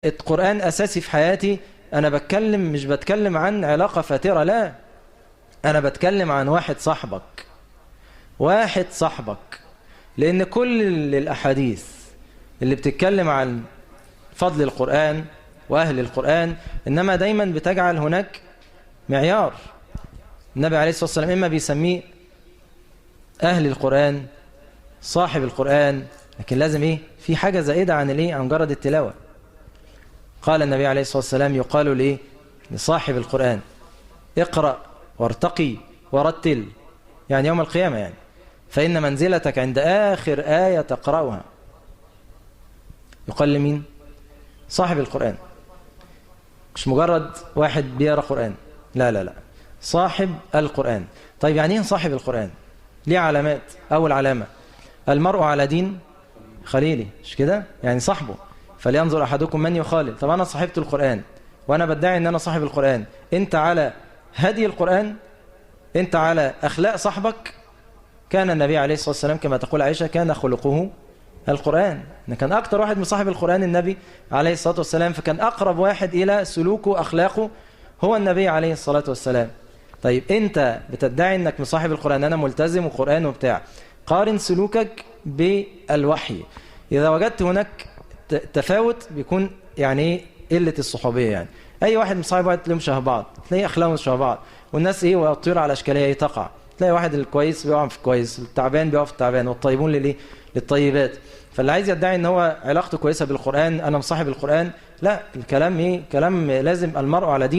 القرآن أساسي في حياتي. أنا مش بتكلم عن علاقة فاترة، لا، أنا بتكلم عن واحد صاحبك. لأن كل الأحاديث اللي بتتكلم عن فضل القرآن وأهل القرآن إنما دايما بتجعل هناك معيار. النبي عليه الصلاة والسلام إما بيسميه أهل القرآن، صاحب القرآن، لكن لازم في حاجة زائدة عن مجرد التلاوة. قال النبي عليه الصلاة والسلام يقال لصاحب القرآن اقرأ وارتقي ورتل، يعني يوم القيامة، فإن منزلتك عند آخر آية تقرأها. يقال لمين؟ صاحب القرآن، مش مجرد واحد بيقرأ قرآن، لا، صاحب القرآن. طيب يعني ايه صاحب القرآن؟ ليه علامات. أول علامة المرء على دين خليله، مش كده؟ يعني صاحبه، فلينظر أحدكم من يخالل. طب أنا صاحبت القرآن وأنا بدعي أن أنا صاحب القرآن، أنت على هدي القرآن، أنت على أخلاق صاحبك. كان النبي عليه الصلاة والسلام كما تقول عائشة كان خلقه القرآن، كان أكتر واحد من صاحب القرآن النبي عليه الصلاة والسلام، فكان أقرب واحد إلى سلوكه وأخلاقه هو النبي عليه الصلاة والسلام. طيب أنت بتدعي أنك مصاحب القرآن، أنا ملتزم وقرآن وبتاع، قارن سلوكك بالوحي. إذا وجدت هناك تفاوت بيكون قلة الصحوبية. أي واحد مصاحب واحد تلاقيهم شبه بعض، تلاقي أخلاقهم شبه بعض، والناس ويطير على أشكالية تقع. تلاقي واحد الكويس بيقع في الكويس، التعبان بيقع في التعبان، والطيبون للطيبات. فاللي عايز يدعي ان هو علاقته كويسة بالقرآن، انا مصاحب القرآن، لا، الكلام كلام لازم المرء على دين